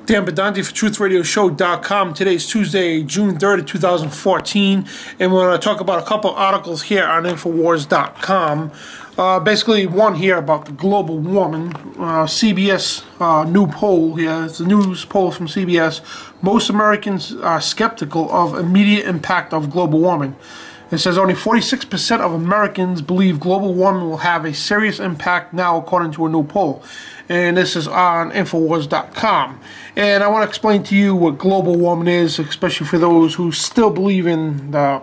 Dan Bedanti for TruthRadioShow.com. Today's Tuesday, June 3rd, 2014, and we're going to talk about a couple articles here on Infowars.com. Basically, one here about the global warming. CBS new poll here. It's a news poll from CBS. Most Americans are skeptical of immediate impact of global warming. It says only 46% of Americans believe global warming will have a serious impact now, according to a new poll. And this is on Infowars.com. And I want to explain to you what global warming is, especially for those who still believe in the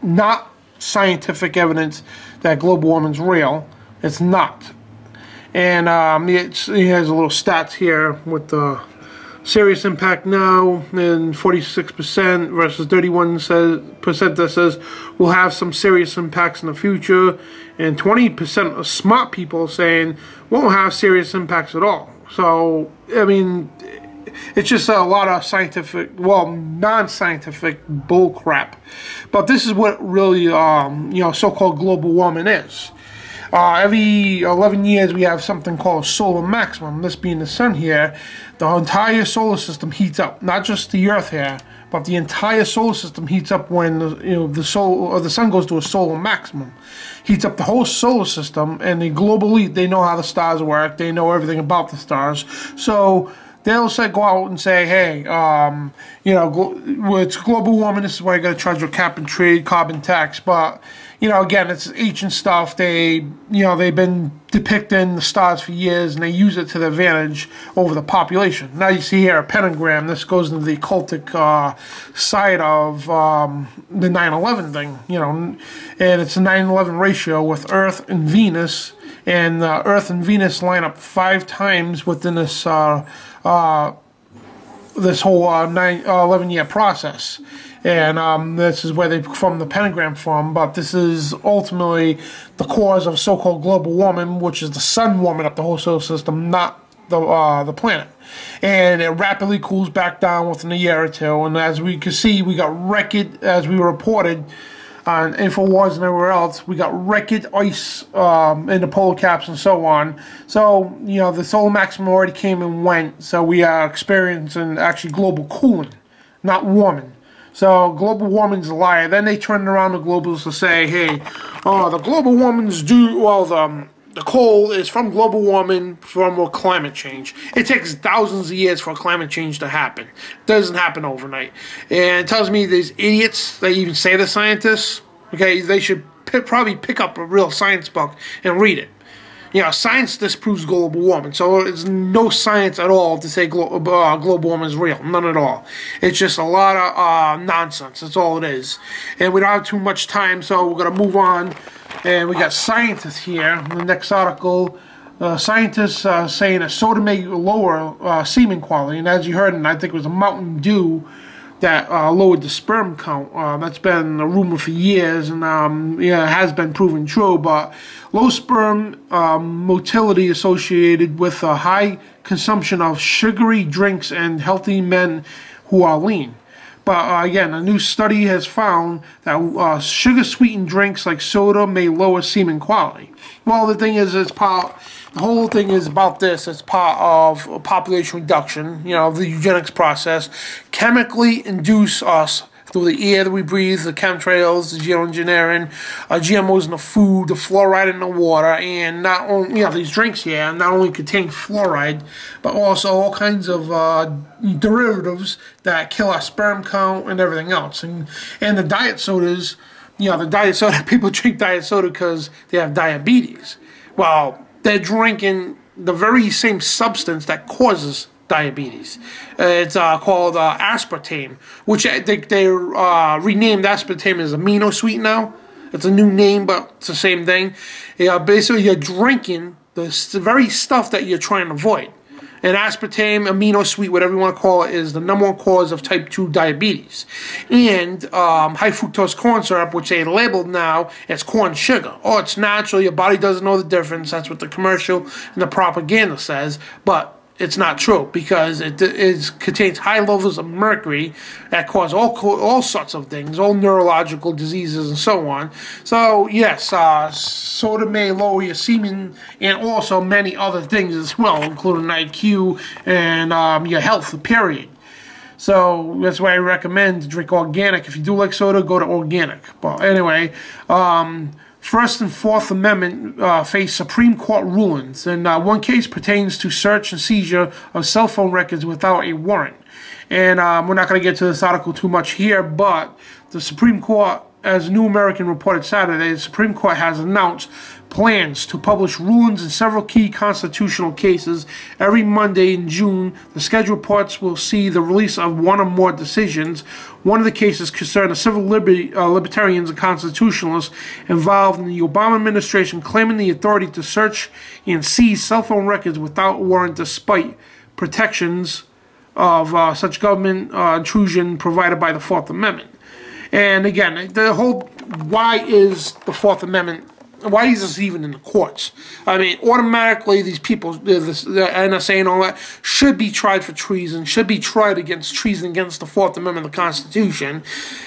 not scientific evidence that global warming is real. It's not. And it has a little stats here with the serious impact now, and 46% versus 31% that says we'll have some serious impacts in the future, and 20% of smart people saying won't have serious impacts at all. So, I mean, it's just a lot of scientific, well, non-scientific bull crap. But this is what really, so-called global warming is. Every 11 years we have something called solar maximum, this being the sun here. The entire solar system heats up, not just the earth here, but the entire solar system heats up when the sun goes to a solar maximum. Heats up the whole solar system, and the global elite, they know how the stars work, they know everything about the stars. So they'll go out and say, hey, it's global warming, this is why you got to charge your cap and trade carbon tax. But, again, it's ancient stuff. They've been depicting the stars for years, and they use it to their advantage over the population. Now you see here a pentagram. This goes into the occultic side of the 9/11 thing, and it's a 9/11 ratio with Earth and Venus, and Earth and Venus line up 5 times within this this whole 11-year process. And this is where they form the pentagram from, but this is ultimately the cause of so-called global warming, which is the sun warming up the whole solar system, not the planet. And it rapidly cools back down within a year or two, and as we can see, we got record, as we reported on Infowars and everywhere else, we got record ice in the polar caps and so on. So, the solar maximum already came and went, so we are experiencing actually global cooling, not warming. So global warming's a lie. Then they turn around the globals to say, hey, the global warming's due, well, the coal is from global warming, from climate change. It takes thousands of years for climate change to happen. It doesn't happen overnight. And it tells me these idiots, they even say the scientists, okay, they should probably pick up a real science book and read it. Science disproves global warming, so it's no science at all to say global warming is real. None at all. It's just a lot of nonsense. That's all it is. And we don't have too much time, so we're going to move on. And we got scientists here. In the next article, scientists saying that soda may lower semen quality. And as you heard, and I think it was a Mountain Dew that lowered the sperm count. That's been a rumor for years, and it has been proven true. But low sperm motility associated with a high consumption of sugary drinks and healthy men who are lean. But again, a new study has found that sugar-sweetened drinks like soda may lower semen quality. Well, the thing is, the whole thing is about this. It's part of population reduction, the eugenics process. Chemically induce us through the air that we breathe, the chemtrails, the geoengineering, GMOs in the food, the fluoride in the water, and not only, these drinks here not only contain fluoride, but also all kinds of derivatives that kill our sperm count and everything else. And the diet sodas, the diet soda, people drink diet soda because they have diabetes. Well, they're drinking the very same substance that causes diabetes. It's called aspartame, which I think they renamed aspartame as amino sweet now. It's a new name, but it's the same thing. Basically, you're drinking the very stuff that you're trying to avoid. And aspartame, amino sweet, whatever you want to call it, is the #1 cause of type 2 diabetes. And high fructose corn syrup, which they labeled now as corn sugar. Oh, it's natural, your body doesn't know the difference. That's what the commercial and the propaganda says. But it's not true, because it contains high levels of mercury that cause all sorts of things, all neurological diseases and so on. So yes, soda may lower your semen and also many other things as well, including IQ and your health, period. So that's why I recommend to drink organic. If you do like soda, go to organic. But anyway, First and Fourth Amendment face Supreme Court rulings, and one case pertains to search and seizure of cell phone records without a warrant. And we're not going to get to this article too much here, but the Supreme Court, as New American reported Saturday, the Supreme Court has announced plans to publish rulings in several key constitutional cases every Monday in June. The scheduled reports will see the release of one or more decisions. One of the cases concerned the civil libertarians and constitutionalists involved in the Obama administration claiming the authority to search and seize cell phone records without warrant despite protections of such government intrusion provided by the Fourth Amendment. And again, the whole, why is the Fourth Amendment, why is this even in the courts? I mean, automatically these people, the NSA and all that, should be tried for treason, should be tried against treason against the Fourth Amendment of the Constitution.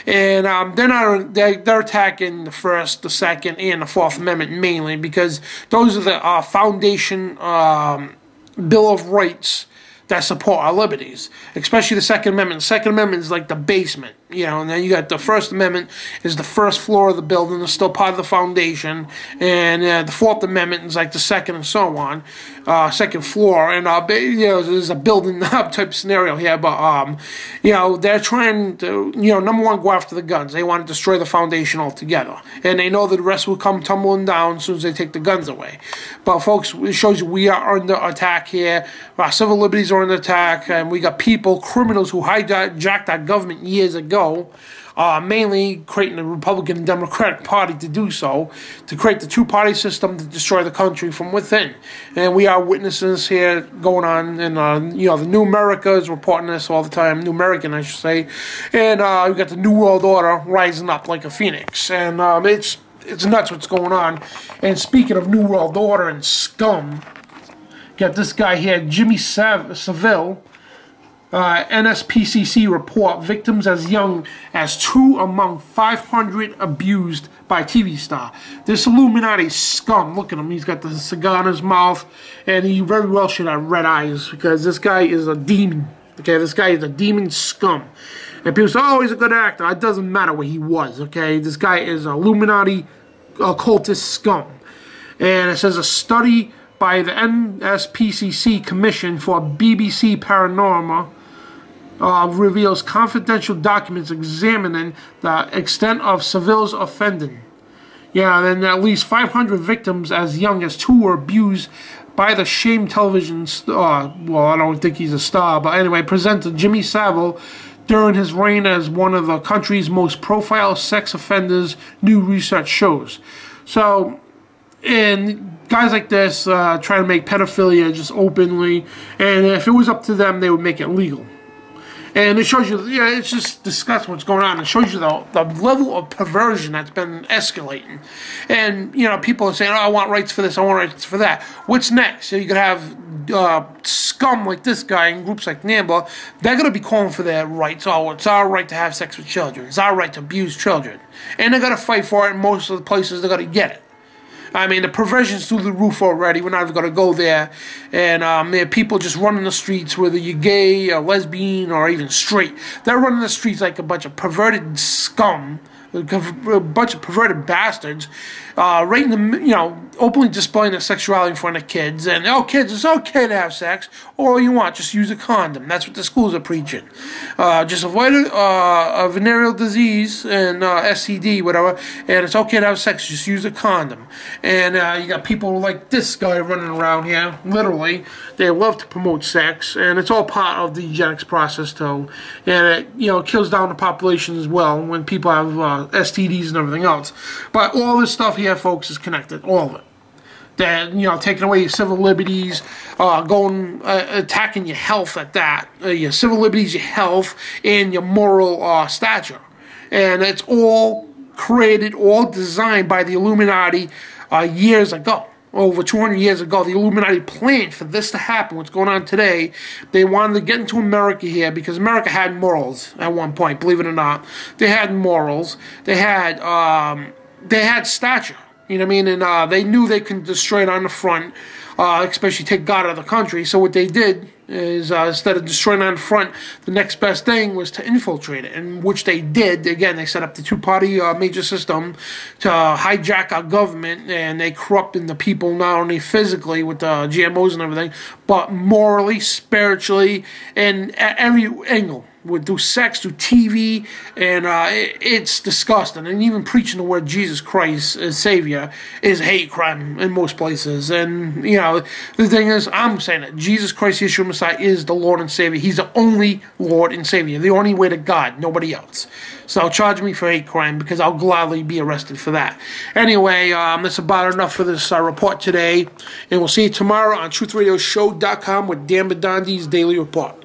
And they're attacking the First, the Second, and the Fourth Amendment mainly because those are the foundation Bill of Rights that support our liberties, especially the Second Amendment. The Second Amendment is like the basement, you know, and then you got the First Amendment is the first floor of the building, it's still part of the foundation, and the Fourth Amendment is like the second and so on, second floor, and you know, there's a building up type scenario here, but you know, they're trying to, you know, number one, go after the guns. They want to destroy the foundation altogether, and they know that the rest will come tumbling down as soon as they take the guns away. But folks, it shows you we are under attack here. Our civil liberties are under attack, and we got people, criminals who hijacked our government years ago, mainly creating the Republican and Democratic Party to do so, to create the two-party system to destroy the country from within. And we are witnessing this here going on, and you know, the New America is reporting this all the time, New American I should say, and we got the New World Order rising up like a phoenix, and it's nuts what's going on. And speaking of New World Order and scum, got this guy here, Jimmy Savile, NSPCC report, victims as young as 2 among 500 abused by TV star. This Illuminati scum, look at him, he's got the cigar in his mouth, and he very well should have red eyes, because this guy is a demon. Okay, this guy is a demon scum. And people say, oh, he's a good actor. It doesn't matter what he was, okay? This guy is an Illuminati occultist scum. And it says a study by the NSPCC Commission for BBC Paranormal reveals confidential documents examining the extent of Savile's offending. Yeah, then at least 500 victims as young as 2 were abused by the Shame television star. Well, I don't think he's a star, but anyway, presenter Jimmy Savile during his reign as one of the country's most profiled sex offenders, new research shows. So, and guys like this try to make pedophilia just openly, and if it was up to them, they would make it legal. And it shows you, yeah, it's just disgusting what's going on. It shows you the level of perversion that's been escalating. And, you know, people are saying, oh, I want rights for this, I want rights for that. What's next? So you could have scum like this guy and groups like NAMBLA. They're going to be calling for their rights. Oh, it's our right to have sex with children. It's our right to abuse children. And they're going to fight for it in most of the places they're going to get it. I mean, the perversion's through the roof already. We're not even going to go there. And there are people just running the streets, whether you're gay or lesbian or even straight. They're running the streets like a bunch of perverted scum, a bunch of perverted bastards, right in the, you know, openly displaying their sexuality in front of kids. And, oh, kids, it's okay to have sex. All you want, just use a condom. That's what the schools are preaching. Just avoid a venereal disease and STD, whatever. And it's okay to have sex. Just use a condom. And you got people like this guy running around here, literally. They love to promote sex. And it's all part of the eugenics process, too. And it, you know, kills down the population as well when people have STDs and everything else. But all this stuff here, folks, is connected. All of it. That, you know, taking away your civil liberties, attacking your health at that, your civil liberties, your health, and your moral stature. And it's all created, all designed by the Illuminati years ago. over 200 years ago, the Illuminati planned for this to happen, what's going on today. They wanted to get into America here because America had morals at one point, believe it or not. They had morals. They had stature, you know what I mean? And they knew they could destroy it on the front, especially take God out of the country. So what they did is instead of destroying on the front, the next best thing was to infiltrate it, and which they did. Again, they set up the two-party major system to hijack our government, and they corrupted the people not only physically with the GMOs and everything, but morally, spiritually, and at every angle. Through sex, through TV, and it's disgusting. And even preaching the word Jesus Christ as Savior is a hate crime in most places. And, you know, the thing is, I'm saying that Jesus Christ, Yeshua Messiah, is the Lord and Savior. He's the only Lord and Savior, the only way to God, nobody else. So charge me for hate crime because I'll gladly be arrested for that. Anyway, that's about enough for this report today. And we'll see you tomorrow on TruthRadioShow.com with Dan Badondi's Daily Report.